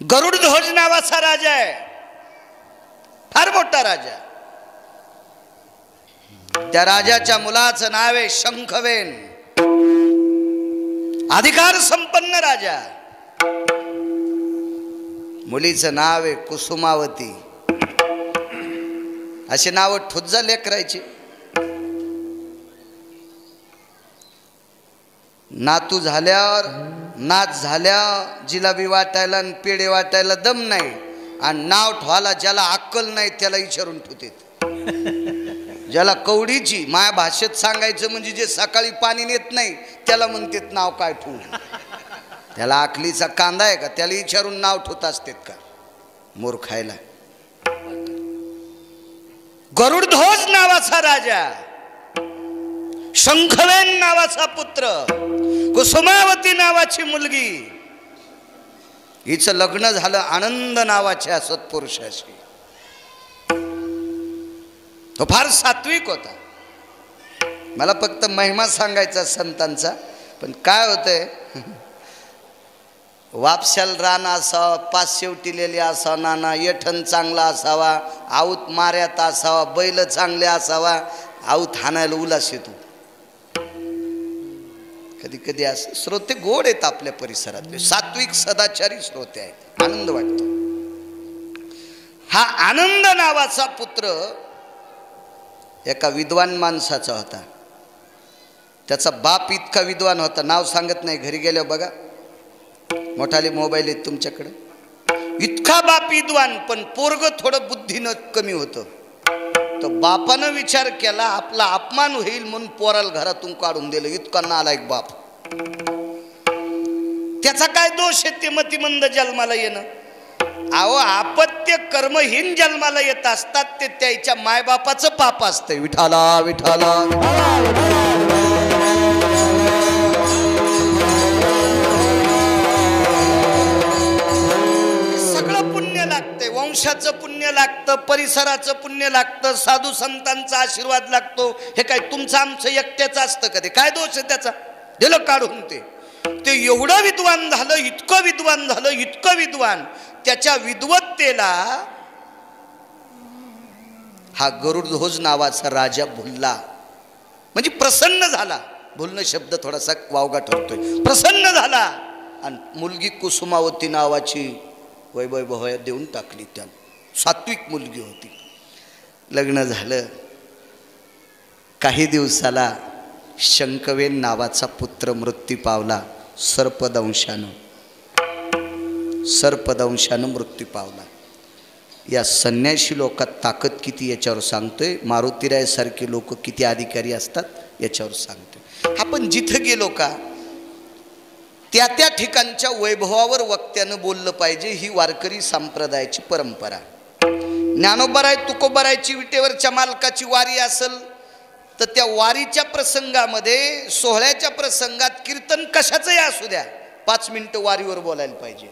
गरुडध्वज नावाचा राजा आहे, फार मोठा राजा. त्या राजाच्या मुलाचं नाव आहे शंखवेन. अधिकार संपन्न राजा. मुलीचं नाव आहे कुसुमावती. असे नाव ठुज्जा लेकरायचे. नातू झाल्यावर नाच झाल्या जिला बी वाटायला आणि पेढे वाटायला दम नाही, आणि नाव ठेवायला ज्याला अक्कल नाही त्याला विचारून ठेवतात. ज्याला कवडीची माया भाषेत सांगायचं म्हणजे जे सकाळी पाणी नेत नाही त्याला म्हणतात नाव काय ठेवू. त्याला आखलीचा कांदा आहे का, त्याला विचारून नाव ठेवत असतात का मूर्खायला. गरुडध्वज नावाचा राजा, शंखवेन नावाचा पुत्र, कुसुमावती नावाची मुलगी. हिचं लग्न झालं आनंद नावाच्या सत्पुरुषाशी. तो फार सात्विक होता. मला फक्त महिमा सांगायचा संतांचा, पण काय होतंय, वापशाल रान असावा, पाच शेवटीलेली असावा, नाना येठण चांगला असावा, आऊत माऱ्यात असावा, बैल चांगले असावा, आऊत हाणायला उलास येतो. कधी कधी असं श्रोते गोड आहेत आपल्या परिसरातले, सात्विक सदाचारी श्रोते आहेत, आनंद वाटतो. हा आनंद नावाचा पुत्र एका विद्वान माणसाचा होता. त्याचा बाप इतका विद्वान होता, नाव सांगत नाही, घरी गेल्यावर बघा, मोठाले मोबाईल आहेत तुमच्याकडे. इतका बाप विद्वान, पण पोरग थोडं बुद्धीनं कमी होतं. तर बापानं विचार केला आपला अपमान होईल म्हणून पोराला घरातून काढून दिलं. इतका नालायक बाप. त्याचा काय दोष आहे ते मतिमंद जन्माला येणं. अहो अपत्य कर्महीन जन्माला येत असतात ते त्याच्या मायबापाचं पाप असतंय. विठाला विठाला सगळं पुण्य लागतंय. वंशाचं पुण्य लागतं, परिसराचं पुण्य लागतं, साधू संतांचा आशीर्वाद लागतो. हे काय तुमचं आमचं एकट्याचं असतं कधी? काय दोष आहे त्याचा? दिलं काढून. ते एवढं विद्वान झालं, इतकं विद्वान झालं, इतकं विद्वान, त्याच्या विद्वत्तेला हा गरुडध्वज नावाचा राजा भुलला. म्हणजे प्रसन्न झाला. भुलणं शब्द थोडासा वावगा ठरतोय. प्रसन्न झाला आणि मुलगी कुसुमावती नावाची वैभव देऊन टाकली. त्या सात्विक मुलगी होती. लग्न झालं. काही दिवसाला शंखवेन नावाचा पुत्र मृत्यू पावला. सर्पदंशानं मृत्यू पावला. या संन्याशी लोकात ताकद किती याच्यावर सांगतोय. मारुतीरायासारखे लोक किती अधिकारी असतात याच्यावर सांगतोय. आपण जिथं गेलो का त्या त्या ठिकाणच्या वैभवावर वक्त्यानं बोललं पाहिजे. ही वारकरी संप्रदायाची परंपरा. ज्ञानोबाराय तुकोबारायची विटेवरच्या मालकाची वारी असेल तर त्या वारीच्या प्रसंगामध्ये, सोहळ्याच्या प्रसंगात कीर्तन कशाचंही असू द्या, 5 मिनिटं वारीवर बोलायला पाहिजे.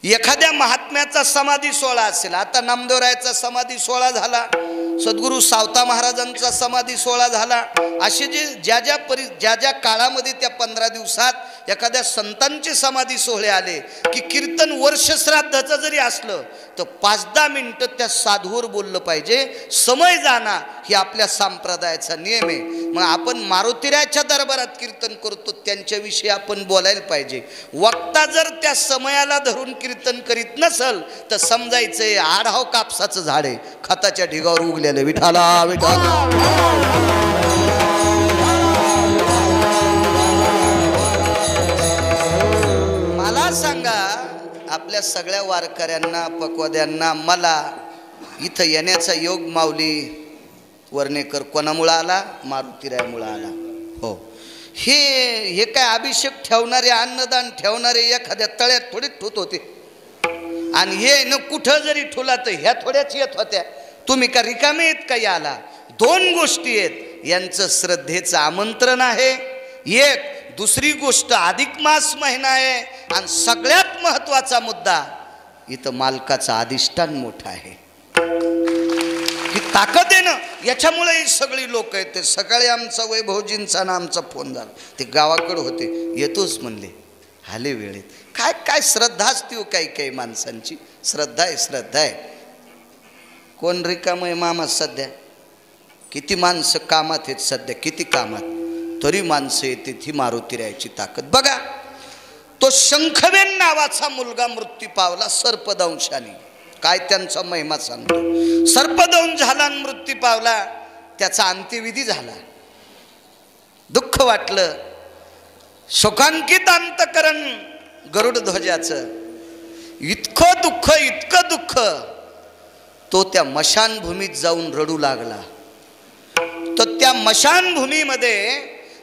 एखाद्या महात्म्याचा समाधी सोहळा असेल, आता नामदेवरायाचा समाधी सोहळा झाला, सद्गुरू सावता महाराजांचा समाधी सोहळा झाला, असे ज्या ज्या काळामध्ये त्या 15 दिवसात एखाद्या संतांचे समाधी सोहळे आले की कीर्तन वर्ष श्राद्धाचं जरी असलं तर 5-10 मिनिटं त्या साधूवर बोललं पाहिजे. समय जाणा ही आपल्या संप्रदायाचा नियम आहे. मग आपण मारुतीरायाच्या दरबारात कीर्तन करतो, त्यांच्याविषयी आपण बोलायला पाहिजे. वक्ता जर त्या समयाला धरून कीर्तन करीत नसल तर समजायचंय आढाव कापसाचं झाड आहे, खताच्या ढिगावर उगलेलं. विठाला विठाला. सांगा आपल्या सगळ्या वारकऱ्यांना, पक्वाद्यांना, मला इथं येण्याचा योग माऊली वर्णेकर कोणामुळं आला? मारुतीरायामुळं आला. हो, हे काय अभिषेक ठेवणारे, अन्नदान ठेवणारे एखाद्या तळ्यात थोडी ठुत होते, आणि हे न कुठं जरी ठुला तर ह्या थोड्याच येत होत्या. तुम्ही का रिकामे येत का याला? 2 गोष्टी आहेत. यांचं श्रद्धेचं आमंत्रण आहे एक, दुसरी गोष्ट अधिक मास महिना आहे, आणि सगळ्यात महत्वाचा मुद्दा इथं मालकाचा अधिष्ठान मोठा आहे. ही ताकद आहे ना, याच्यामुळे ही सगळी लोक आहेत. ते सकाळी आमचा वैभवजींचा ना आमचा फोन झाला, ते गावाकडे होते, येतोच म्हणले. आले वेळेत. काय काय श्रद्धा असते हो काही काही माणसांची. श्रद्धा आहे, श्रद्धा आहे. कोण रिकामय मामा सध्या? किती माणसं कामात आहेत सध्या, किती कामात, तरी माणसं येते. ही मारुतीरायाची ताकद बघा. तो शंखवेन नावाचा मुलगा मृत्यू पावला सर्पदंशाने. काय त्यांचा महिमा सांगतो. सर्पदंश झाला आणि मृत्यू पावला. त्याचा अंत्यविधी झाला. दुःख वाटलं. शोकांकित अंतकरण गरुड ध्वजाचं. इतकं दुःख, इतकं दुःख. तो त्या मशानभूमीत जाऊन रडू लागला. तर त्या मशानभूमीमध्ये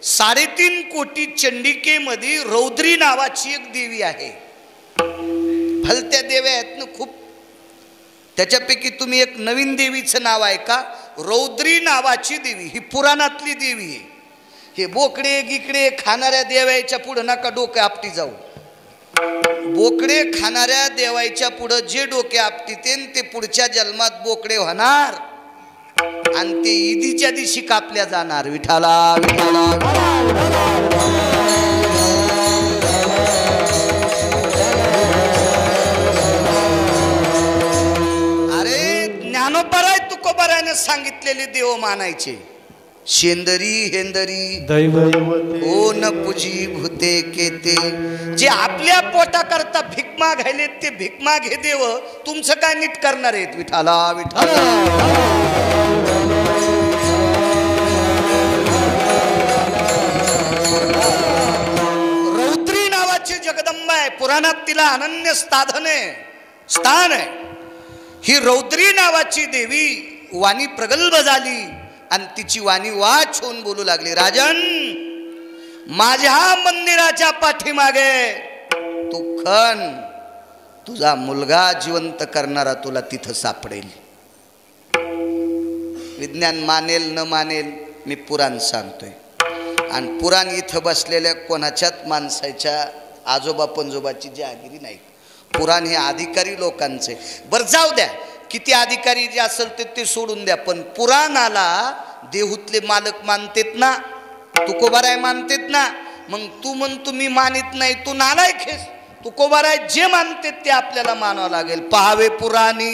3.5 कोटी चंडिकेमध्ये रौद्री नावाची एक देवी आहे. भलत्या देव्या आहेत ना खूप. त्याच्यापैकी तुम्ही एक नवीन देवीचं नाव आहे का? रौद्री नावाची देवी. ही पुराणातली देवी आहे. हे बोकडे गिकडे खाणाऱ्या देवाच्या पुढं नका डोके आपटी जाऊ. बोकडे खाणाऱ्या देवाच्या पुढं जे डोके आपटीते ते पुढच्या जन्मात बोकडे होणार आणि ते ईदीच्या दिवशी कापल्या जाणार. विठाला विठाला. अरे ज्ञानोबराय तुकोबरायने सांगितलेले देव मानायचे. शेंदरी हेंदरी ओ न पूजी भूते केते. जे आपल्या पोटा करता भीक मागायले ते भीक माग हे देव तुमचं काय नीट करणार आहेत. विठाला विठाला. रौद्री नावाची जगदंबा आहे. पुराणात तिला अनन्य स्थान आहे. ही रौद्री नावाची देवी वाणी प्रगल्भ झाली आणि तिची वाणी वाच होऊन बोलू लागली. राजन, माझ्या मंदिराच्या पाठीमागे तू खण. तुझा मुलगा जिवंत करणारा तुला तिथं सापडेल. विज्ञान मानेल न मानेल, मी पुराण सांगतोय. आणि पुराण इथं बसलेल्या कोणाच्याच माणसाच्या आजोबा पंजोबाची जहागिरी नाही. पुराण हे अधिकारी लोकांचे. बरं जाऊ द्या, किती अधिकारी जे असेल ते सोडून द्या. पण पुराणाला देहूतले मालक मानतेत ना, तुकोबाराय मानतेत ना. मग तू म्हण तुम्ही मानित नाही, तू नालायक आहेस. तुकोबाराय जे मानतेत ते आपल्याला मानावं लागेल. पहावे पुराणी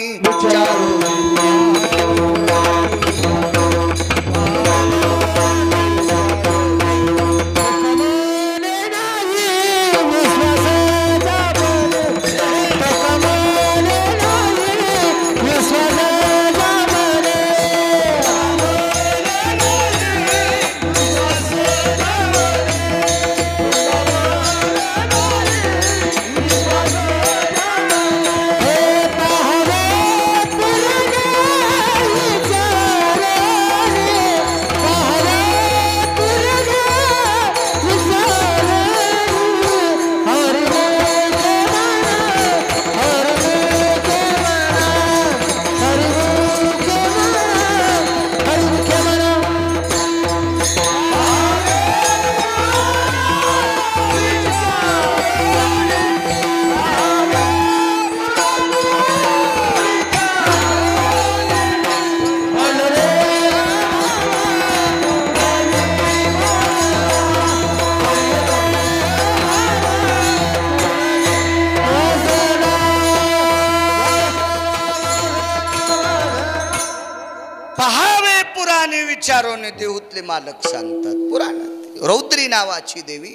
विचारोने देहूतले मालक सांगतात. पुराणात रौद्री नावाची देवी.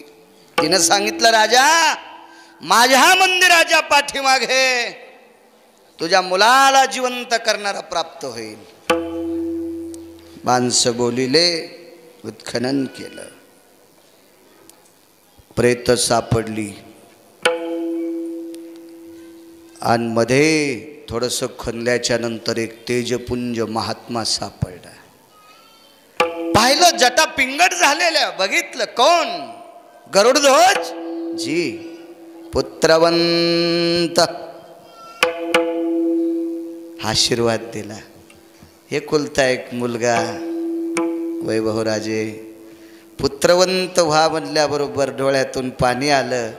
तिनं सांगितलं, राजा, माझ्या मंदिराच्या पाठीमागे तुझ्या मुलाला जिवंत करणारा प्राप्त होईल. माणसं बोलिले, उत्खनन केलं. प्रेत सापडली आणि मध्ये थोडस खणल्याच्या नंतर एक तेजपुंज महात्मा सापडला. पाहिलं, जटा पिंगट झालेल्या. बघितलं, कोण? गरुडध्वज जी, पुत्रवंत. आशीर्वाद दिला. हे कुलता एक मुलगा वैभवराजे पुत्रवंत व्हा म्हणल्याबरोबर डोळ्यातून पाणी आलं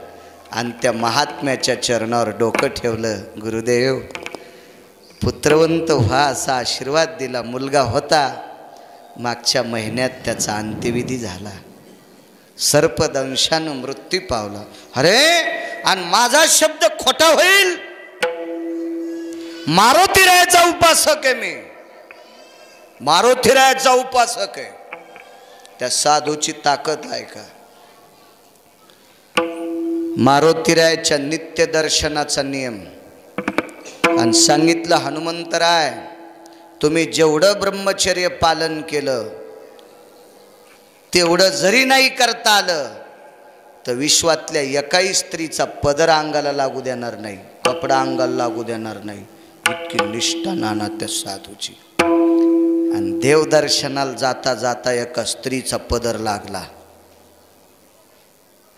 आणि त्या महात्म्याच्या चरणावर डोकं ठेवलं. गुरुदेव, पुत्रवंत व्हा असा आशीर्वाद दिला. मुलगा होता, मागच्या महिन्यात त्याचा अंत्यविधी झाला. सर्पदंशानं मृत्यू पावला. अरे आणि माझा शब्द खोटा होईल? मारुतीरायाचा उपासक आहे मी, मारुतीरायाचा उपासक आहे. त्या साधूची ताकद आहे का? मारुतीरायाच्या नित्य दर्शनाचा नियम आणि सांगितलं हनुमंतराय, तुम्ही जेवढं ब्रह्मचर्य पालन केलं तेवढं जरी नाही करता आलं तर विश्वातल्या एकाही स्त्रीचा पदर अंगाला लागू देणार नाही, कपडा अंगाला लागू देणार नाही. इतकी निष्ठा नाना त्या साधूची. आणि देवदर्शनाला जाता जाता एका स्त्रीचा पदर लागला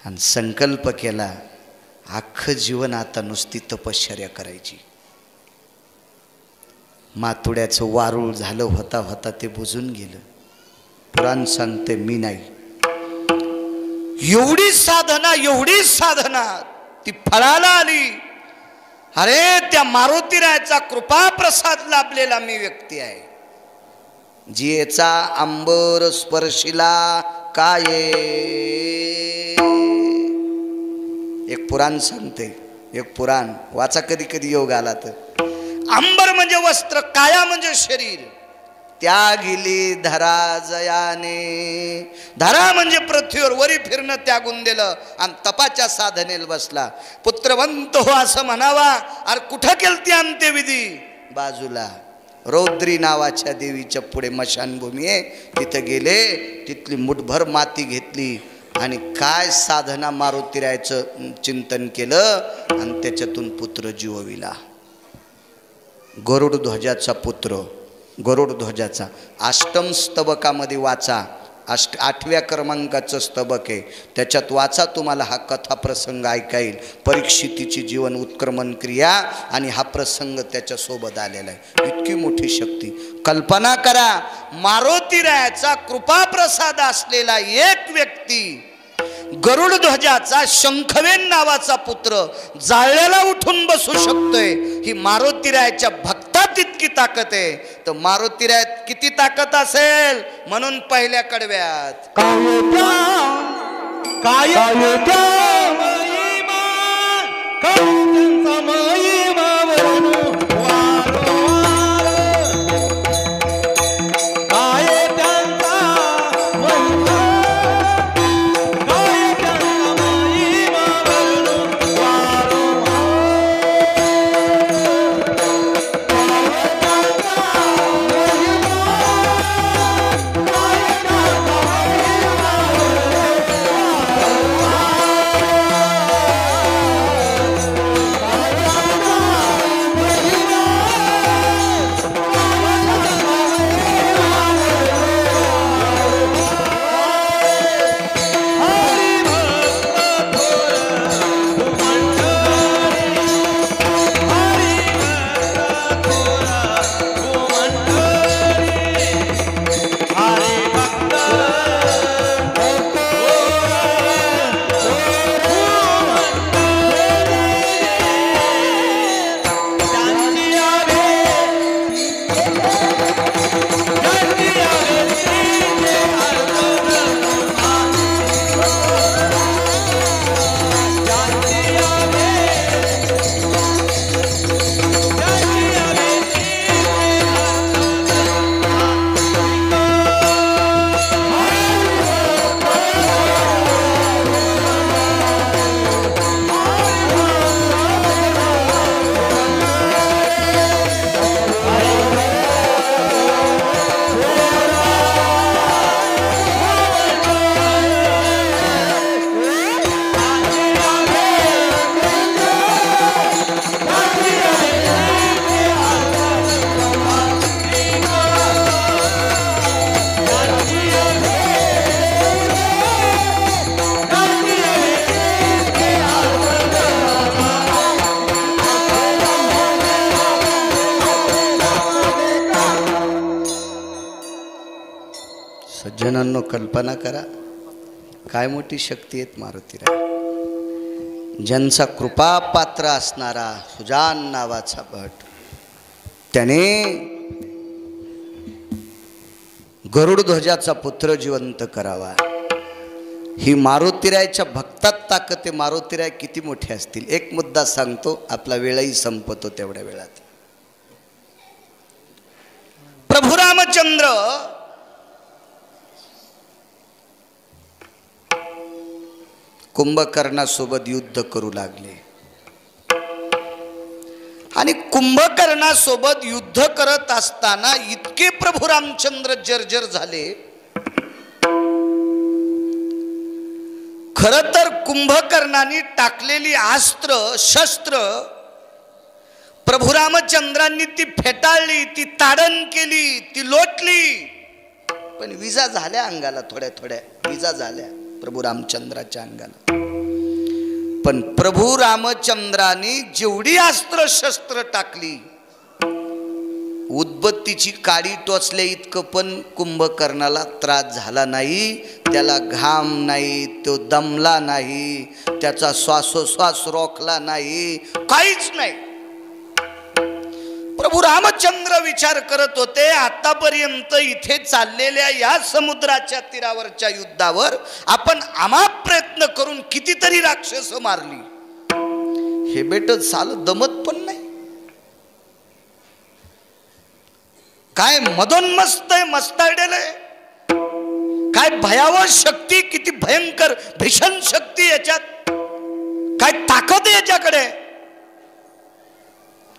आणि संकल्प केला, अख्खं जीवन आता नुसती तपश्चर्या करायची. मातुड्याचं वारूळ झालं होता होता ते बुजून गेलं. पुराण सांगते मी नाही. एवढी साधना ती फळाला आली. अरे त्या मारुतीरायाचा कृपा प्रसाद लाभलेला मी व्यक्ती आहे, जियेचा अंबर स्पर्शिला काय. एक पुराण सांगते, एक पुराण वाचा कधी कधी योग आला तर. अंबर म्हणजे वस्त्र, काया म्हणजे शरीर. त्यागिली धरा जयाने, धरा म्हणजे पृथ्वीवर वरी फिरणं त्यागून दिलं आणि तपाच्या साधनेला बसला. पुत्रवंत हो असं म्हणावा. अरे कुठं केलती अंत्यविधी? बाजूला रौद्री नावाच्या देवीच्या पुढे मशानभूमी आहे, तिथं गेले, तिथली मुठभर माती घेतली आणि काय साधना मारुतीरायाचं चिंतन केलं आणि त्याच्यातून पुत्र जीवविला. गरुड ध्वजाचा पुत्र, गरुड ध्वजाचा. अष्टम स्तबकामध्ये वाचा, 8व्या क्रमांकाचं स्तबक आहे, त्याच्यात वाचा, तुम्हाला हा कथा प्रसंग ऐका येईल. परीक्षितीची जीवन उत्क्रमण क्रिया आणि हा प्रसंग त्याच्यासोबत आलेला आहे. इतकी मोठी शक्ती. कल्पना करा, मारुतीरायाचा कृपाप्रसाद असलेला एक व्यक्ती, गरुड ध्वजाचा शंखवेन नावाचा पुत्र जाळल्याला उठून बसू शकतोय. ही मारुतीरायाच्या भक्तात इतकी ताकद आहे. तर मारुतीरायात किती ताकद असेल म्हणून पहिल्या कडव्यात सज्जनांनो, कल्पना करा काय मोठी शक्ती आहेत मारुतीराय. ज्यांचा कृपा पात्र असणारा सुजान नावाचा भट, त्याने गरुड ध्वजाचा पुत्र जिवंत करावा. ही मारुतीरायाच्या भक्तात ताकद आहे. मारुतीराय किती मोठे असतील. एक मुद्दा सांगतो, आपला वेळही संपतो तेवढ्या वेळात. प्रभू रामचंद्र कुंभकर्णासोबत युद्ध करू लागले आणि कुंभकर्णासोबत युद्ध करत असताना इतके प्रभू रामचंद्र जर्जर झाले. खरं तर कुंभकर्णाने टाकलेली अस्त्र शस्त्र प्रभू रामचंद्रांनी ती फेटाळली, ती ताडण केली, ती लोटली, पण विजा झाल्या अंगाला. थोड्या थोड्या विजा झाल्या प्रभू रामचंद्राच्या अंगाला. पण प्रभू रामचंद्रांनी जेवढी अस्त्र शस्त्र टाकली, उदबत्तीची काडी टोचले इतकं पण कुंभकर्णाला त्रास झाला नाही. त्याला घाम नाही, तो दमला नाही, त्याचा श्वासोश्वास रोखला नाही, काहीच नाही. प्रभू रामचंद्र विचार करत होते, आतापर्यंत इथे चाललेल्या या समुद्राच्या तीरावरच्या युद्धावर आपण अमाप प्रयत्न करून कितीतरी राक्षस मारली, हे बेट साल दमत पण नाही. काय मदोन्मस्त आहे, मस्ताडेल आहे. काय भयावह शक्ती, किती भयंकर भीषण शक्ती याच्यात, काय ताकद आहे याच्याकडे,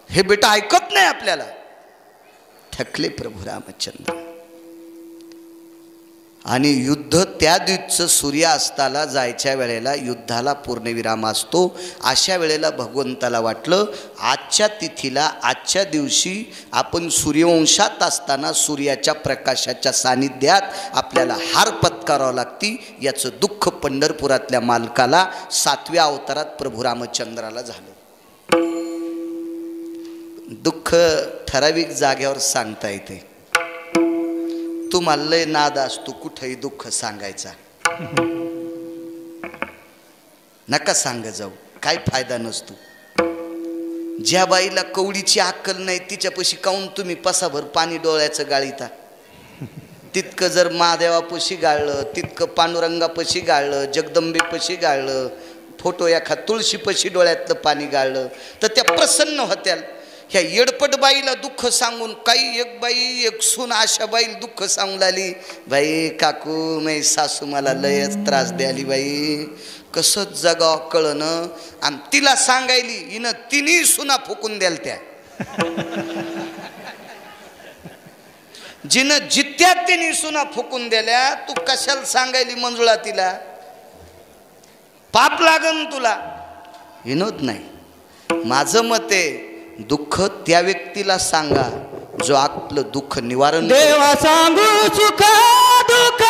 हे बेटा ऐकत नाही आपल्याला. थकले प्रभू रामचंद्र. आणि युद्ध त्या दिवशी सूर्यास्ताला जायच्या वेळेला युद्धाला पूर्णविराम असतो. अशा वेळेला भगवंताला वाटलं, आजच्या तिथीला आजच्या दिवशी आपण सूर्यवंशात असताना सूर्याच्या प्रकाशाच्या सानिध्यात आपल्याला हार पत्करावं लागती. याचं दुःख पंढरपुरातल्या मालकाला 7व्या अवतारात प्रभू रामचंद्राला झालं. दुःख ठराविक जागेवर सांगता येते. तुम्हाला लय नाद असतो कुठेही दुःख सांगायचा. नका सांग जाऊ, काही फायदा नसतो. ज्या बाईला कवडीची अक्कल नाही तिच्यापाशी काऊन तुम्ही पसाभर पाणी डोळ्याचं गाळीता. तितकं जर महादेवापाशी गाळलं, तितकं पांडुरंगापाशी गाळलं, जगदंबेपाशी गाळलं, फोटो एखा तुळशीपाशी डोळ्यातलं पाणी गाळलं तर त्या प्रसन्न होत्या. ह्या येडपट बाईला दुःख सांगून, काही एक बाई एक सून अशा बाईला दुःख सांगून आली, बाई काकू मै सासू मला लयच त्रास द्याली बाई, कसं जगाव कळणं. आणि तिला सांगायली हिनं तिन्ही सुना फुकून द्याल त्या. जिनं जित्या तिन्ही सुना फुकून दिल्या, तू कशाला सांगायली मंजुळा तिला, पाप लागन तुला. विनोद नाही. माझं मत आहे, दुःख त्या व्यक्तीला सांगा जो आपलं दुःख निवारण. देवा सांगू सुख दुःख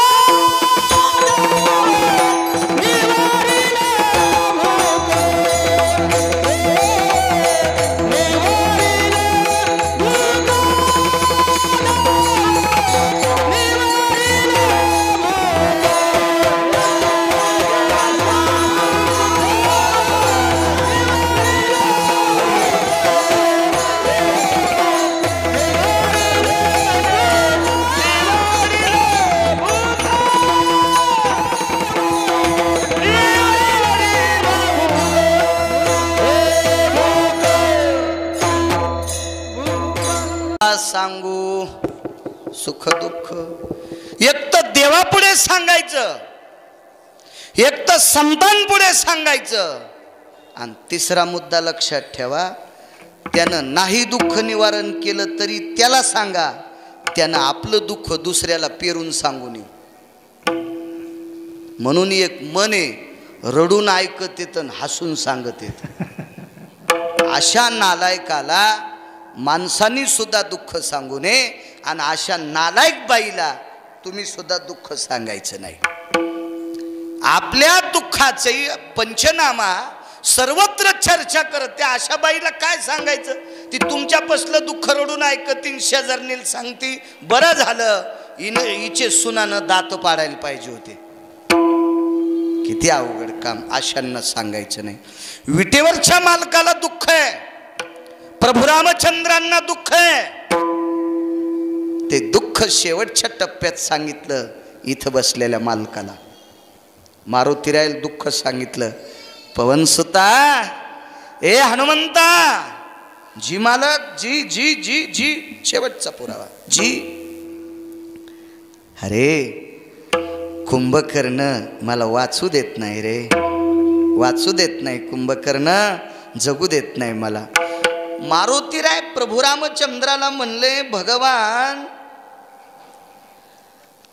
सांगू सुख दुःख. एक तर देवापुढे सांगायचं, एक तर संतांपुढे सांगायचं. आणि तिसरा मुद्दा लक्षात ठेवा, त्यानं नाही दुःख निवारण केलं तरी त्याला सांगा, त्यानं आपलं दुःख दुसऱ्याला पेरून सांगू नये. म्हणून एक मन आहे, रडून ऐकत येत आणि हसून सांगत येत. अशा नालायकाला माणसांनी सुद्धा दुःख सांगू नये. आणि अशा नालायक बाईला तुम्ही सुद्धा दुःख सांगायचं नाही. आपल्या दुःखाचे पंचनामा सर्वत्र चर्चा करते. अशा बाईला काय सांगायचं? ती तुमच्यापासलं दुःख रडून ऐकतीन, शेजारणीला सांगती बरं झालं, हिचे सुनानं दात पाडायला पाहिजे होते. किती अवघड काम. अशांना सांगायचं नाही. विटेवरच्या मालकाला दुःख आहे, प्रभू रामचंद्रांना दुःख आहे. ते दुःख शेवटच्या टप्प्यात सांगितलं इथं बसलेल्या मालकाला. मारुतीरायल दुःख सांगितलं. पवनसुता, ए हनुमंता, जी मालक, जी जी जी जी, शेवटचा पुरावा जी. अरे कुंभकर्ण मला वाचू देत नाही रे, वाचू देत नाही कुंभकर्ण, जगू देत नाही मला. मारुतीराय प्रभू रामचंद्राला म्हणले, भगवान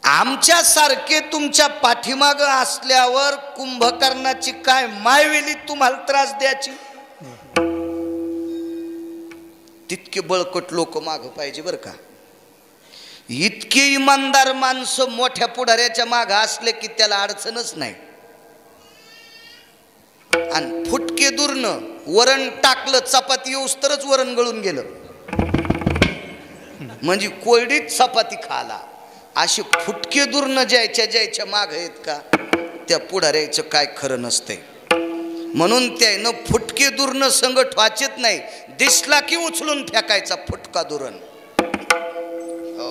आमच्यासारखे तुमच्या पाठीमाग असल्यावर कुंभकर्णाची काय मायवेली तुम्हाला त्रास द्यायची. तितके बळकट लोक माग पाहिजे बर का. इतके इमानदार माणसं मोठ्या पुढाऱ्याच्या माग असले की त्याला अडचणच नाही. आणि फुटके दूरनं वरण टाकलं, चपाती येऊस तरच वरण गळून गेलं, म्हणजे कोरडीत चपाती खाला. असे फुटके दूरनं ज्याच्या माग आहेत का, त्या पुढाऱ्याचं काय खरं नसतंय. म्हणून त्यानं फुटके दूरनं संगत वाचत नाही, दिसला की उचलून फेकायचा फुटका दुरण. हो,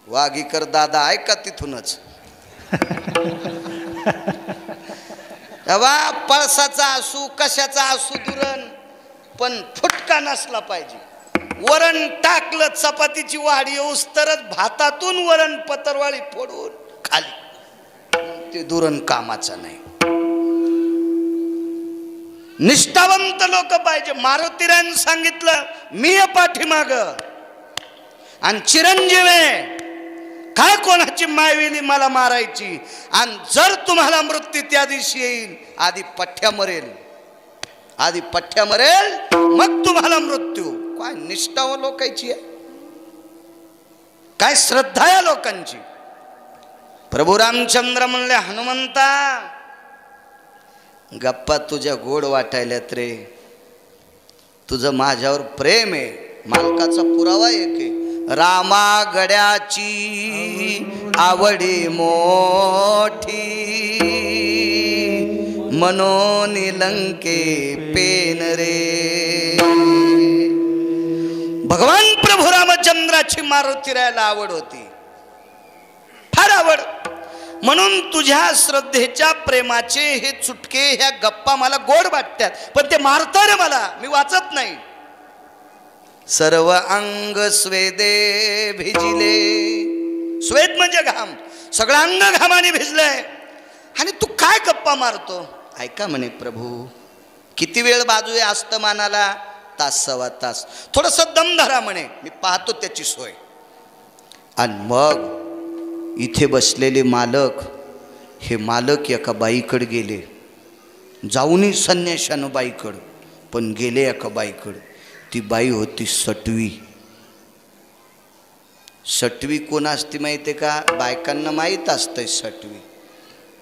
वागीकर दादा ऐका तिथूनच. तेव्हा पळसाचा असू कशाचा असू दुरण, पण फुटका नसला पाहिजे. वरण टाकलं, चपातीची वाढ येऊस तरच भातातून वरण पतरवाळी फोडून खाली, ते दुरण कामाचं नाही. निष्ठावंत लोक पाहिजे. मारुतीरायन सांगितलं, मी पाठीमाग आणि चिरंजीव आहे, काय कोणाची मायवेली मला मारायची. आणि जर तुम्हाला मृत्यू त्या दिवशी येईल, आधी पठ्ठ्या मरेल, आधी पठ्ठ्या मरेल, मग तुम्हाला मृत्यू. काय निष्ठा लोकांची आहे, काय श्रद्धा या लोकांची. प्रभू रामचंद्र म्हणले, हनुमंता गप्पा तुझ्या गोड वाटायल्यात रे, तुझं माझ्यावर प्रेम आहे. मालकाचा पुरावा एक आहे, रामा गड्याची आवडी मोठी, मनोन लंके पेन रे. भगवान प्रभू रामचंद्राची मारुतीरायला आवड होती, फार आवड. म्हणून तुझ्या श्रद्धेच्या प्रेमाचे हे चुटके, ह्या गप्पा मला गोड वाटतात, पण ते मारतं रे मला, मी वाचत नाही. सर्व अंग स्वेदे भिजिले, स्वेद म्हणजे घाम, सगळं अंग घामाने भिजलंय, आणि तू काय गप्पा मारतो. ऐका म्हणे प्रभू, किती वेळ बाजू आहे अस्तमानाला, तास सवा तास, थोडस दम धरा म्हणे, मी पाहतो त्याची सोय. आणि मग इथे बसलेले मालक, हे मालक एका बाईकडे गेले, जाऊनही संन्याशानं बाईकडं, पण गेले एका बाईकडं. ती बाई होती सटवी. सटवी कोण असते माहिती आहे का, बायकांना माहीत असतंय सटवी.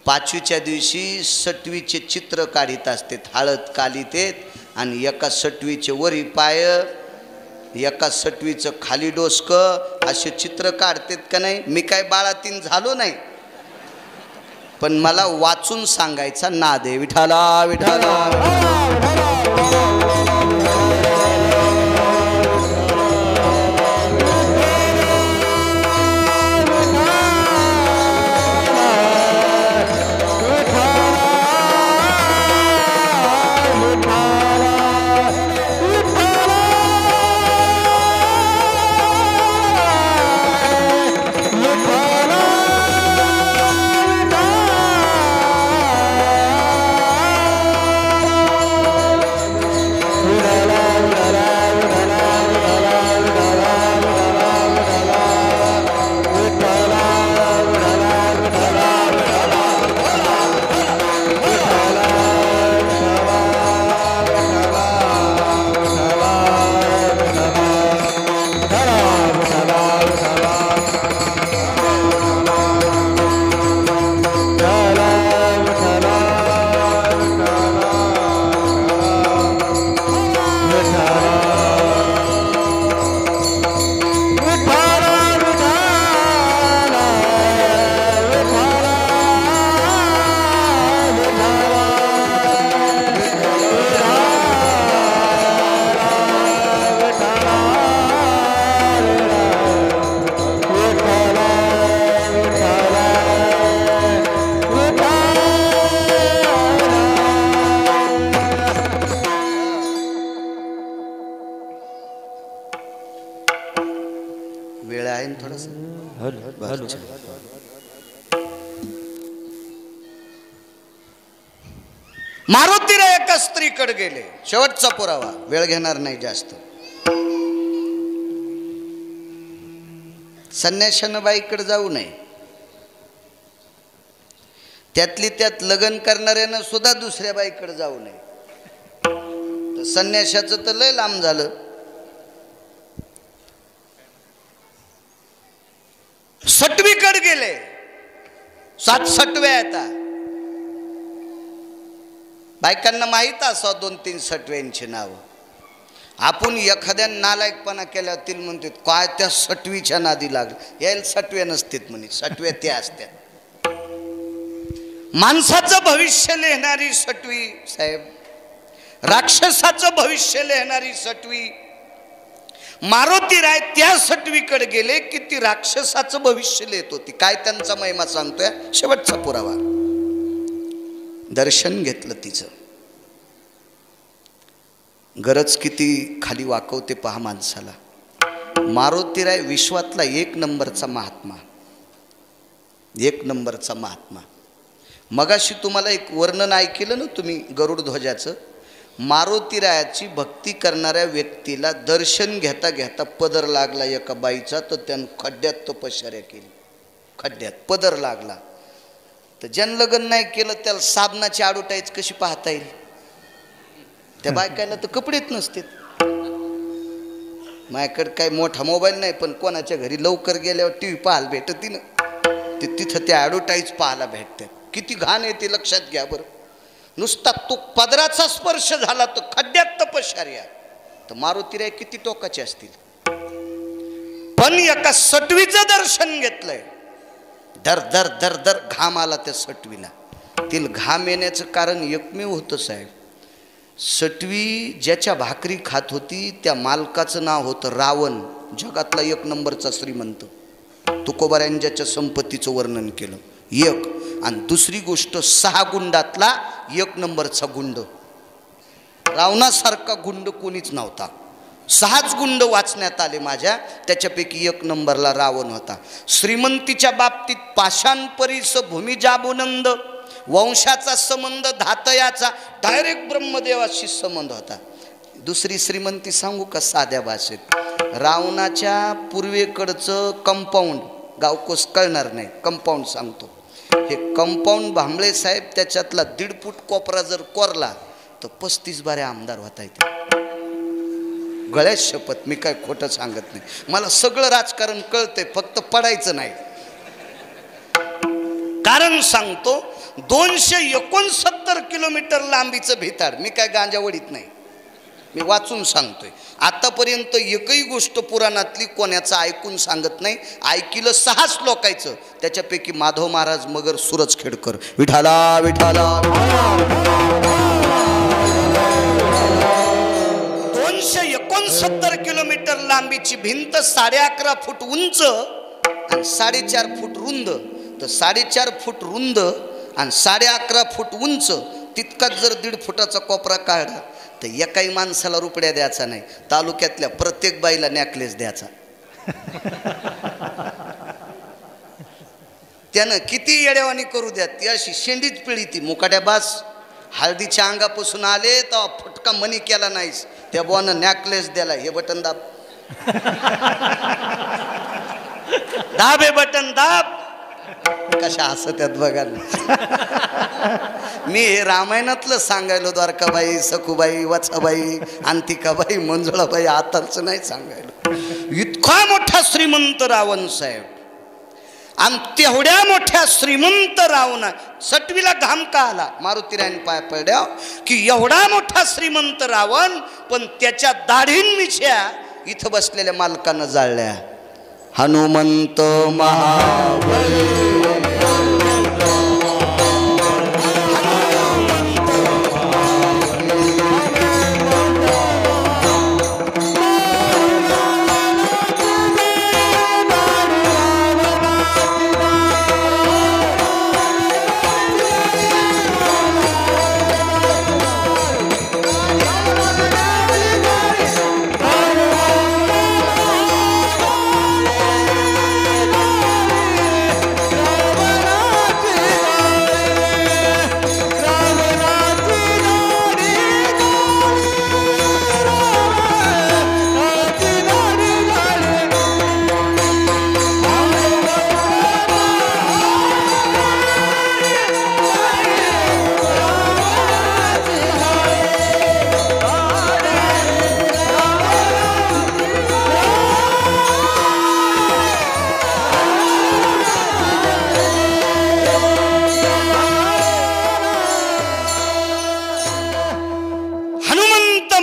पाचवीच्या दिवशी सटवीचे चित्र काढीत असते, हळद कालितेत, आणि एका सटवीचे वरी पाय, एका सटवीचं खाली डोसकं, असे चित्र काढतात का नाही. मी काय बाळातीन झालो नाही, पण मला वाचून सांगायचा नाद आहे. विठाला विठाला. आहे ना थोडंसं. मारुतीराय एका स्त्रीकडे गेले. शेवटचा पुरावा, वेळ घेणार नाही जास्त. संन्याशानं बाईकडे जाऊ नये. त्यातली त्यात लग्न करणाऱ्यानं सुद्धा दुसऱ्या बाईकडे जाऊ नये. तर संन्याशाचं तर लय लांब झालं. सटवीकडे गेले. 7 सटव्या येतात. बायकांना माहीत असावं 2-3 सटव्यांची नावं. आपण एखाद्या नालायकपणा केल्यावर तिला म्हणतात काय त्या सटवीच्या नादी लागलं. यायला सटव्या नसतात म्हणे, सटव्या त्या असतात. माणसाचं भविष्य लिहिणारी सटवी साहेब, राक्षसाचं भविष्य लिहिणारी सटवी. मारुतीराय त्या सटवीकडे गेले की ती राक्षसाचं भविष्य लिहित होती. काय त्यांचा महिमा सांगतोय, शेवटचा पुरावा. दर्शन घेतलं तिचं. गरज किती खाली वाकवते पहा माणसाला. मारुतीराय विश्वातला 1 नंबरचा महात्मा, 1 नंबरचा महात्मा. मगाशी तुम्हाला एक वर्णन ऐकलं ना तुम्ही गरुड ध्वजाचं. मारुतीरायाची भक्ती करणाऱ्या व्यक्तीला दर्शन घेता घेता पदर लागला एका बाईचा, तर त्यानं खड्ड्यात तपश्चर्या केली. खड्ड्यात पदर लागला. तर ज्यानं लग्न नाही केलं त्याला साबणाची आडोटाईच कशी पाहता येईल. त्या बायकायला तर कपडेच नसते. माझ्याकडे काही मोठा मोबाईल नाही, पण कोणाच्या घरी लवकर गेल्यावर टी व्ही पाहायला भेटते ना, ते तिथं त्या ॲडव्हर्टाईज पाहायला भेटतात. किती घाण आहे ते लक्षात घ्या बरं. नुसता तो पदराचा स्पर्श झाला तर खड्ड्यात तपश्चर्या. तर मारुतीराय किती टोकाचे असतील. पण एका सटवीचं दर्शन घेतलंय. दर दर दर दर घाम आला त्या सटवीला. तिला घाम येण्याचं कारण एकमेव होतं साहेब. सटवी ज्याच्या भाकरी खात होती त्या मालकाचं नाव होतं रावण, जगातला 1 नंबरचा श्रीमंत. तुकोबारायन ज्याच्या संपत्तीचं वर्णन केलं 1. आणि दुसरी गोष्ट 6 गुंडातला 1 नंबरचा गुंड. रावणासारखा गुंड कोणीच नव्हता. 6च गुंड वाचण्यात आले माझ्या, त्याच्यापैकी 1 नंबरला रावण होता. श्रीमंतीच्या बाबतीत पाषाण परीस भूमी जाबुनंद, वंशाचा संबंध धातयाचा डायरेक्ट ब्रह्मदेवाशी संबंध होता. दुसरी श्रीमंती सांगू का साध्या भाषेत. रावणाच्या पूर्वेकडचं कंपाऊंड, गावकोस कळणार नाही, कंपाऊंड सांगतो. हे कंपाऊंड भांबळे साहेब त्याच्यातला 1.5 फूट कोपरा जर कोरला तर 35 बारे आमदार होता येते. गळ्यात शपथ, मी काय खोटं सांगत नाही. मला सगळं राजकारण कळतंय, फक्त पडायचं नाही. कारण सांगतो, 269 किलोमीटर लांबीचं भिताड. मी काय गांजावडीत नाही, मी वाचून सांगतोय. आतापर्यंत एकही गोष्ट पुराणातली कोणाचं ऐकून सांगत नाही. ऐकिलं 6च लोकांचं, त्याच्यापैकी माधव महाराज मगर सुरजखेडकर. विठाला विठाला. 269 किलोमीटर लांबीची भिंत, 11.5 फूट उंच आणि 4.5 फूट रुंद. तर 4.5 फूट रुंद आणि 11.5 फूट उंच, तितकाच जर 1.5 फुटाचा कोपरा काढला तर एकाही माणसाला रुपड्या द्यायचा नाही. तालुक्यातल्या प्रत्येक बाईला नेकलेस द्यायचा. त्यानं किती येड्यावानी करू द्या, ती अशी शेंडीच पिळी. ती मुकाट्या बास हळदीच्या अंगापासून आले तर फटका मनी केला नाहीस, त्या बोनं नेकलेस द्याला. हे बटन दाब, दाब, हे बटन दाब. कशा हसत्यात बघा. मी हे रामायणातलं सांगायलो. द्वारकाबाई, सखूबाई, वत्साबाई, अंतिकाबाई, मंजुळाबाई, आताच नाही सांगायलो. इतका मोठा श्रीमंत रावण साहेब. आणि तेवढ्या मोठ्या श्रीमंत रावणा सटवीला घाम का आला मारुतीरायन पाय पडल्या की एवढा मोठा श्रीमंत रावण, पण त्याच्या दाढीन मिशा इथं बसलेल्या मालकानं जाळल्या. हनुमंत महाबली.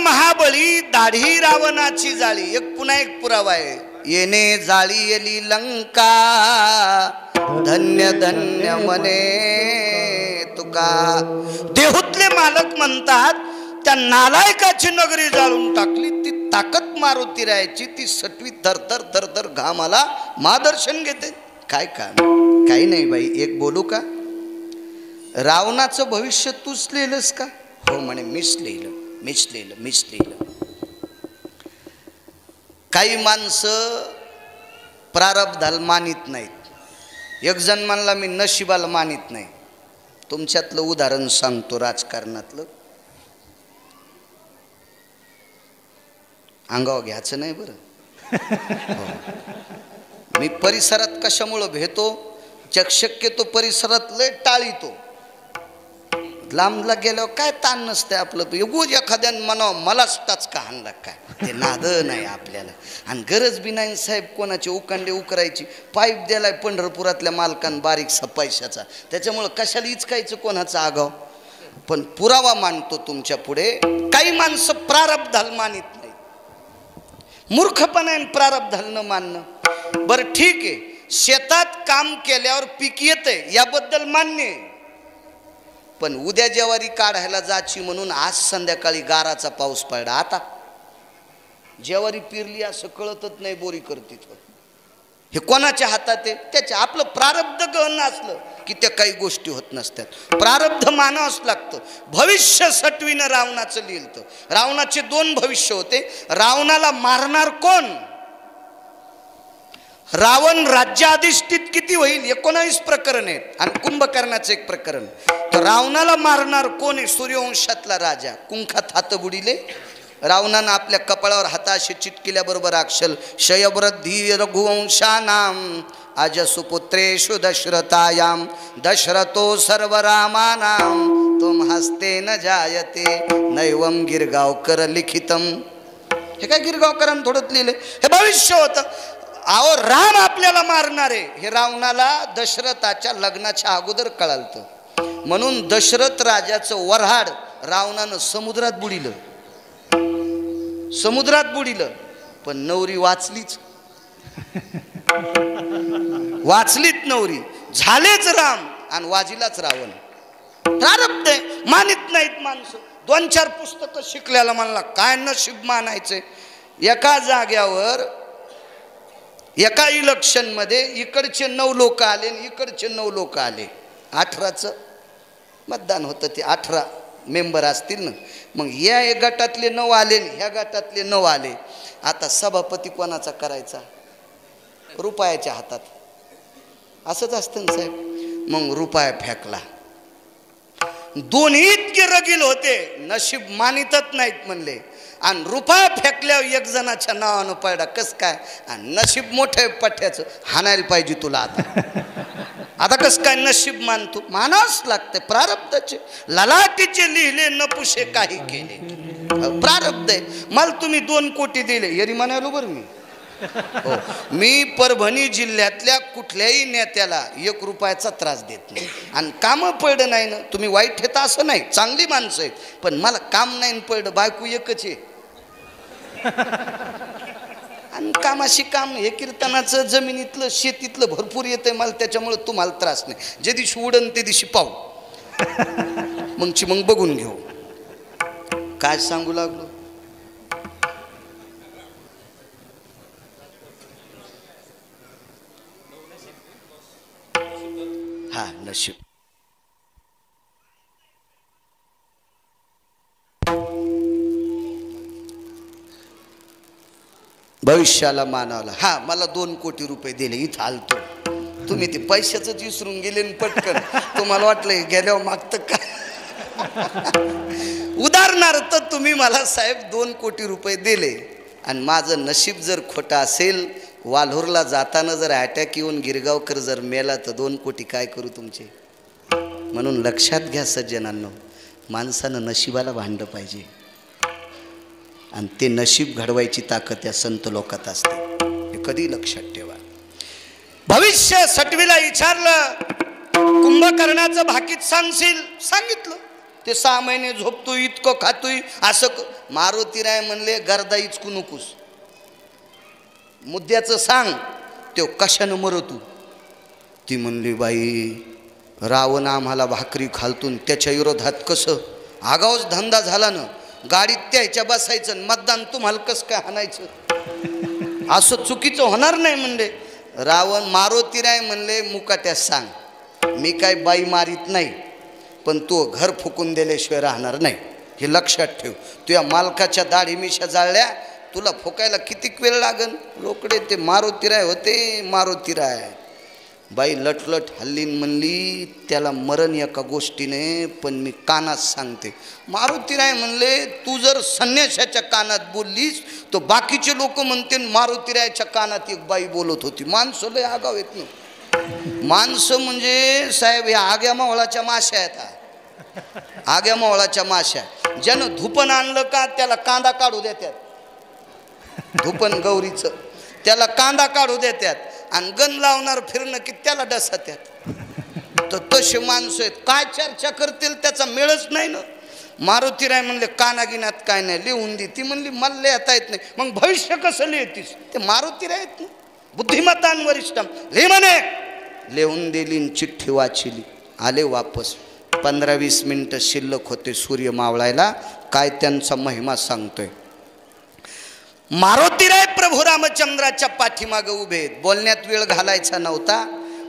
महाबळी दाढी रावणाची जाळी. एक पुन्हा एक पुरावा आहे. येणे जाळी येली लंका धन्य धन्य म्हणे तुका. देहूतले मालक म्हणतात त्या नालायकाची नगरी जाळून टाकली. ती ताकद मारुती राहायची. ती सटवी थरथर थरथर घामाला मार्गदर्शन घेते. काय काम? काही नाही बाई. एक बोलू का? रावणाचं भविष्य तूच लिहिलंस का? हो म्हणे मीच लिहिलं, मीच लिहिलं, मीच लिहिलं. काही माणसं प्रारब्धाला मानित नाहीत. एक जण म्हणला मी नशिबाला मानित नाही. तुमच्यातलं उदाहरण सांगतो राजकारणातलं. अंगावर घ्यायचं नाही बरं. हो. मी परिसरात कशामुळं भेटतो? शक्यतो परिसरात लय टाळीतो. लांबला गेल्यावर काय ताण नसते आपलं. उगूच एखाद्यानं म्हणावं मलाच टाचका हाणला काय, ते नाद नाही आपल्याला. आणि गरज बी नाही साहेब कोणाचे उकांडे उकरायची. पाईप द्यायलाय पंढरपुरातल्या मालकान बारीकसा पैशाचा. त्याच्यामुळं कशाला इचकायचं कोणाचा आगाव. पण पुरावा मांडतो तुमच्या पुढे. काही माणसं प्रारब्धाला मानित नाही. मूर्खपणाने प्रारब्धाला न मानणं. बरं ठीक आहे, शेतात काम केल्यावर पीक येते याबद्दल मान्य आहे. पण उद्या ज्वारी काढायला जायची म्हणून आज संध्याकाळी गाराचा पाऊस पडला. आता ज्वारी पिरली असं कळतच नाही. बोरी करते हे कोणाच्या हातात आहे? त्याच्या. आपलं प्रारब्ध गहन असलं की त्या काही गोष्टी होत नसतात. प्रारब्ध मानावंच लागतं. भविष्य सटवीनं रावणाचं लिहिलं. रावणाचे 2 भविष्य होते. रावणाला मारणार कोण? रावण राज्याधिष्ठित किती होईल? 19 प्रकरण आहेत. आणि कुंभकर्णाचं एक प्रकरण. तर रावणाला मारणार कोण आहे? सूर्यवंशातला राजा. कुंखात हात बुडिले. रावणानं आपल्या कपाळावर हाताशी चिटकिल्याबरोबर अक्षल शयवृद्धी रघुवंशानाम अजसुपुत्रेषु दशरथायाम दशरथो सर्व रामानाम तुम हस्ते न जायते नैवम गिरगावकर लिखितम. हे काय गिरगावकरांनी थोडं लिहिलं? हे भविष्य होतं. अहो राम आपल्याला मारणार आहे हे रावणाला दशरथाच्या लग्नाच्या अगोदर कळालतं. म्हणून दशरथ राजाचं वऱ्हाड रावणानं समुद्रात बुडिलं. समुद्रात बुडिलं. पण नवरी वाचलीच. वाचलीत नवरी. झालेच राम आणि वाजिलाच रावण. प्रारब्ध आहे. मानित नाहीत माणसं. 2-4 पुस्तकं शिकल्याला म्हणला काय नशीब मानायचंय. एका जाग्यावर एका इलेक्शन मध्ये इकडचे 9 लोक आले आणि इकडचे 9 लोक आले. 18चं मतदान होतं. ते 18 मेंबर असतील ना. मग या एक गटातले 9 आले, ह्या गटातले 9 आले. आता सभापती कोणाचा करायचा? रुपयाच्या हातात. असंच असतं ना साहेब. मग रुपया फेकला. दोन्ही इतके रगील होते. नशीब मानितच नाहीत म्हणले. आणि रुपया फेकल्यावर एक जणाच्या नावानं पडला. कस काय? आणि नशीब मोठं पठ्याचं हाणायला पाहिजे तुला. आता कस काय नशीब मानतो? मानावंच लागते. प्रारब्धाचे ललाटीचे लिहिले नपुषे काही केले. प्रारब्ध आहे. मला तुम्ही 2 कोटी दिले यरी म्हणालो बरं मी. हो. मी परभणी जिल्ह्यातल्या कुठल्याही नेत्याला 1 रुपयाचा त्रास देत नाही. आणि कामं पडलं नाही ना. तुम्ही वाईट हेत असं नाही. चांगली माणसं आहेत. पण मला काम नाही पडलं. बायको एकच आहे. आणि कामाशी काम हे कीर्तनाचं जमिनीतलं शेतीतलं भरपूर येतंय मला. त्याच्यामुळे तुम्हाला त्रास नाही. जे दिवशी उडन ते दिवशी पाहू. मग बघून घेऊ. काय सांगू लागलो? हा नशीब. भविष्याला मानावला. हा मला 2 कोटी रुपये दिले. इथं आलतो. तुम्ही ते पैशाच विसरून गेले पटकन. तुम्हाला वाटलं गेल्यावर मागतं का? उदाहरणार्थ तुम्ही मला साहेब 2 कोटी रुपये दिले आणि माझं नशीब जर खोटं असेल, वाल्होरला जाताना जर अटॅक येऊन गिरगावकर जर मेला तर 2 कोटी काय करू तुमचे? म्हणून लक्षात घ्या सज्जनांनो, माणसानं नशिबाला भांडलं पाहिजे. आणि ते नशीब घडवायची ताकद या संत लोकात असते. हे कधी लक्षात ठेवा. भविष्य सटवीला विचारलं कुंभकर्णाचं भाकीत सांगशील? सांगितलं. ते 6 महिने झोपतोय, इतकं खातोय, असं मारुतीराय म्हणले गरदाईच कु नकोस, मुद्द्याचं सांग, तो कशानं मरतू. ती म्हणली बाई रावण आम्हाला भाकरी खालतून त्याच्या विरोधात कसं आगाऊच धंदा झाला ना, गाडीत त्याच्या बसायचं, मतदान तुम्हाला कसं काय हाणायचं, असं चुकीचं होणार नाही म्हणले. रावण मारुतीराय म्हणले मुकाट्यास सांग, मी काय बाई मारीत नाही, पण तू घर फुकून दिल्याशिवाय राहणार नाही, हे लक्षात ठेव. तुझ्या मालकाच्या दाढी मिशा जाळल्या, तुला फुकायला किती वेळ लागन. लोकडे ते मारुतीराय होते. मारुतीराय बाई लटलट हल्लीन म्हणली त्याला मरण एका गोष्टीने, पण मी कानात सांगते. मारुतीराय म्हणले तू जर संन्याशाच्या कानात बोललीस तर बाकीचे लोक म्हणते मारुतीरायच्या कानात एक बाई बोलत होती. माणसं लय आगाव येत ना, माणसं म्हणजे साहेब ह्या आग्या मावळाच्या माश्या आहेत. आग्या मावळाच्या माश्या, ज्यानं धुपण आणलं का त्याला कांदा काढू देतात, धुपण गौरीचं त्याला कांदा काढू देतात, आणि गण लावणार फिरणं की त्याला डसात्यात. तर तसे माणसं आहेत, काय चर्चा करतील त्याचा मेळच नाही ना. मारुतीराय म्हणले कानागिनात काय नाही, लिहून दे. ती म्हणली मला लिहिता येत नाही. मग भविष्य कसं लिहितीस, ते मारुतीराय आहेत ना, बुद्धिमतान वरिष्ठ. लिहि म्हणे, लिहून दिली, चिठ्ठी वाचिली, आले वापस. 15-20 मिनिटं शिल्लक होते सूर्य मावळायला. काय त्यांचा महिमा सांगतोय. मारुतीराय प्रभू रामचंद्राच्या पाठीमागे उभे, बोलण्यात वेळ घालायचा नव्हता.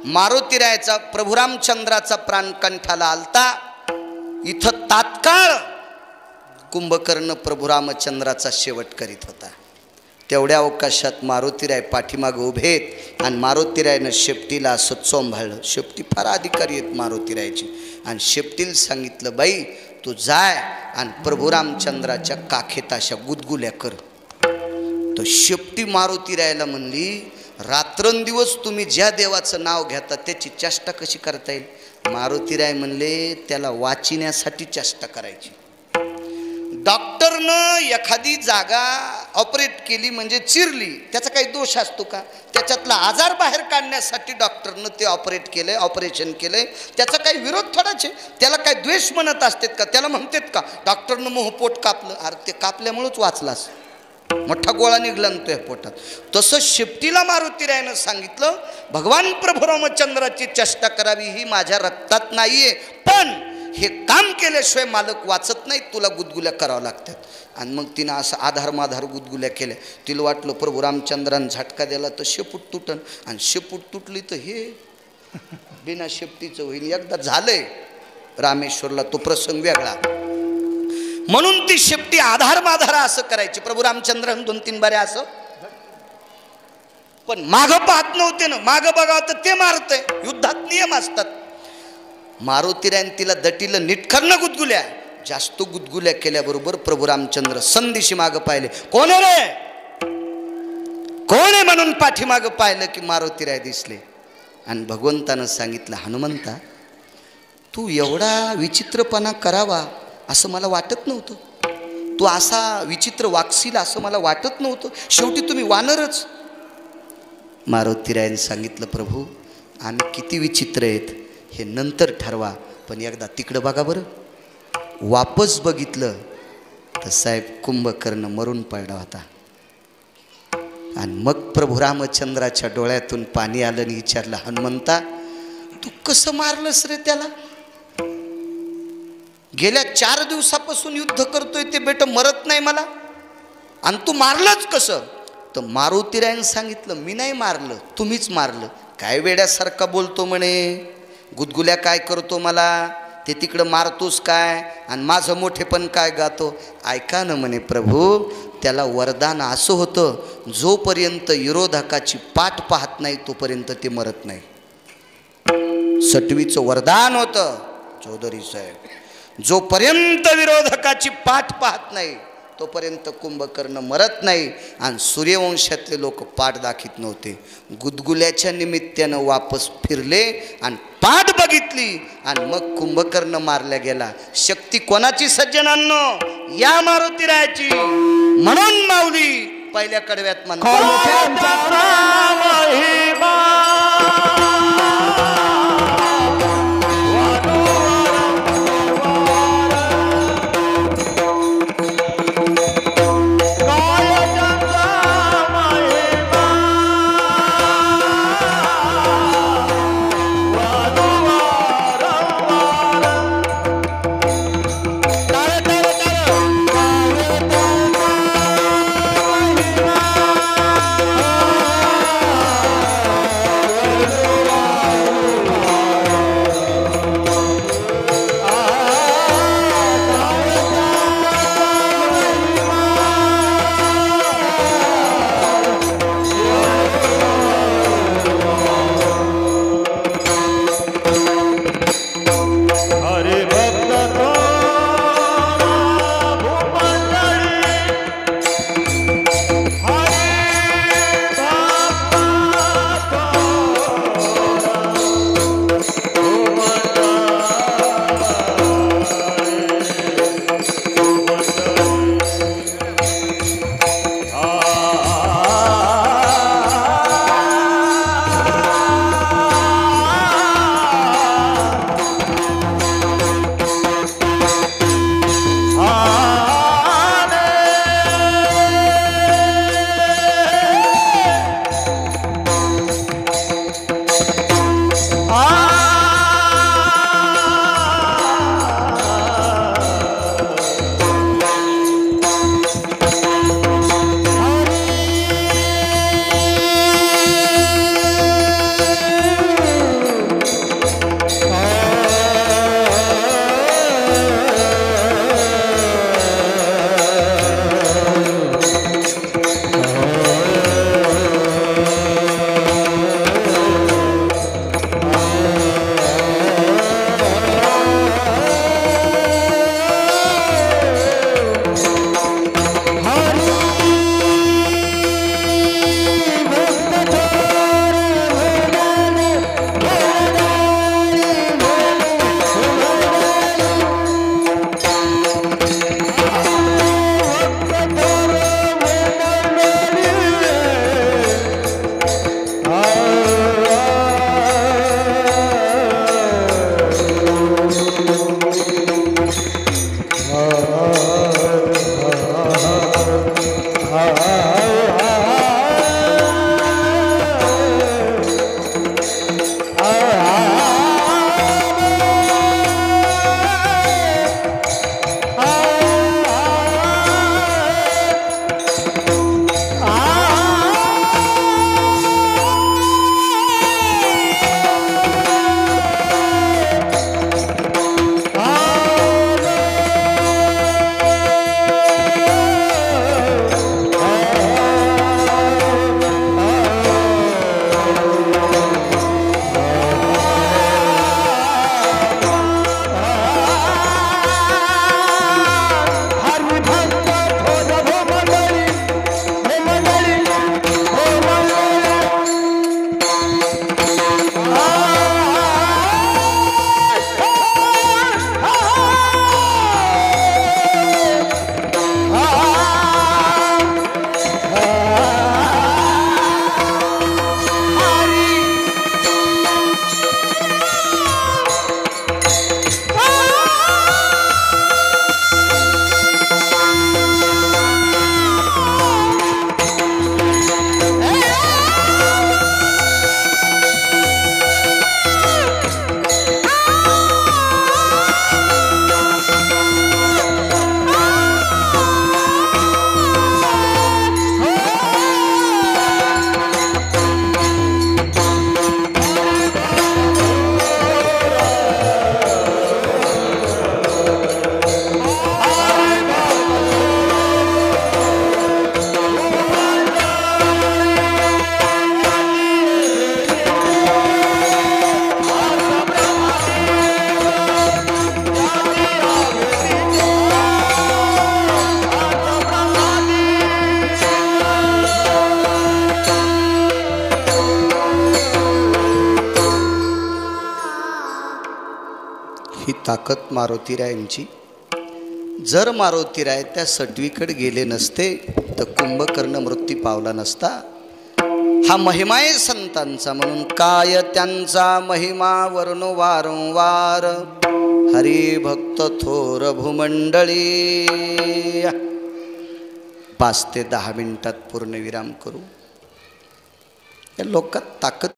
मारुतीरायचा प्रभू रामचंद्राचा प्राण कंठाला आलता. इथं तात्काळ कुंभकर्ण प्रभू रामचंद्राचा शेवट करीत होता. तेवढ्या अवकाशात मारुतीराय पाठीमागे उभेत, आणि मारुतीरायनं शेपटीला असं चोंभाळलं. शेपटी फार अधिकारी आहेत मारुतीरायची, आणि शेपटीला सांगितलं बाई तू जाय आणि प्रभू रामचंद्राच्या काखेत अशा गुदगुल्या कर. तर शेपटी मारुतीरायला म्हणली रात्रंदिवस तुम्ही ज्या देवाचं नाव घेता त्याची चेष्टा कशी करता येईल. मारुतीराय म्हणले त्याला वाचिण्यासाठी चेष्टा करायची. डॉक्टरनं एखादी जागा ऑपरेट केली म्हणजे चिरली, त्याचा काही दोष असतो का. त्याच्यातला आजार बाहेर काढण्यासाठी डॉक्टरनं ते ऑपरेशन केलंय, त्याचा काही विरोध थोडाच आहे. त्याला काही द्वेष म्हणत असतात का, त्याला म्हणतात का डॉक्टरनं मोहपोट कापलं, अरे ते कापल्यामुळंच वाचलास, मोठा गोळा निघला ना पोटात. तसं शेपटीला मारुतीरायनं सांगितलं भगवान प्रभू रामचंद्राची चेष्टा करावी ही माझ्या रक्तात नाहीये, पण हे काम केल्याशिवाय मालक वाचत नाही, तुला गुदगुल्या करावं लागतात. आणि मग तिनं असं आधार गुदगुल्या केल्या. तिला वाटलं प्रभू रामचंद्रानं झटका दिला तर शेपूट तुटन, आणि शेपूट तुटली तर हे बिना शेपटीचं होईल. एकदा झालंय रामेश्वरला तो प्रसंग वेगळा, म्हणून ती शेपटी आधार असं करायची. प्रभू रामचंद्रन 2-3 बारे असं, पण माग पाहत नव्हते ना, माग बघावं तर ते मारतंय. युद्धात नियम असतात. मारुतीरायन तिला दटीलं, नीटकरणं गुदगुल्या. जास्त गुदगुल्या केल्याबरोबर प्रभू रामचंद्र संदिशी माग पाहिले. कोण आहे रे, कोण आहे म्हणून पाठीमाग पाहिलं की मारुतीराय दिसले. आणि भगवंतानं सांगितलं हनुमंता तू एवढा विचित्रपणा करावा असं मला वाटत नव्हतं, तू असा विचित्र वागशील असं मला वाटत नव्हतं, शेवटी तुम्ही वानरच. मारुतीरायने सांगितलं प्रभू आम्ही किती विचित्र आहेत हे नंतर ठरवा, पण एकदा तिकडं बघा बरं. वापस बघितलं तर साहेब कुंभकर्ण मरून पडला होता. आणि मग प्रभू रामचंद्राच्या डोळ्यातून पाणी आलं आणि विचारलं हनुमंता तू कसं मारलंस रे त्याला. गेल्या 4 दिवसापासून युद्ध करतोय ते बेट मरत नाही मला, आणि तू मारलंच कसं. तर मारुतीरायने सांगितलं मी नाही मारलं, तुम्हीच मारलं. काय वेड्यासारखा बोलतो म्हणे, गुदगुल्या काय करतो मला, ते तिकडं मारतोस काय, आणि माझं मोठेपण काय गातो. ऐका ना म्हणे प्रभू, त्याला वरदान असं होतं जोपर्यंत विरोधकाची पाठ पाहत नाही तोपर्यंत ते मरत नाही. सटवीचं वरदान होतं चौधरी साहेब, जोपर्यंत विरोधकाची पाठ पाहत नाही तोपर्यंत कुंभकर्ण मरत नाही. आणि सूर्यवंशातले लोक पाठ दाखीत नव्हते, गुदगुल्याच्या निमित्तानं वापस फिरले आणि पाठ बघितली, आणि मग कुंभकर्ण मारल्या गेला. शक्ती कोणाची सज्जनांनो, या मारुतीरायाची. म्हणून माऊली पहिल्या कडव्यात म्हणतात ही ताकद मारुतीरायांची. जर मारुतीराय त्या सटवीकडे गेले नसते तर कुंभकर्ण मृत्यू पावला नसता. हा महिमा आहे संतांचा, म्हणून काय त्यांचा महिमा वर्णो वारंवार. हरी भक्त थोर भूमंडळी. 5 ते 10 मिनिटात पूर्ण विराम करू. या लोकात ताकद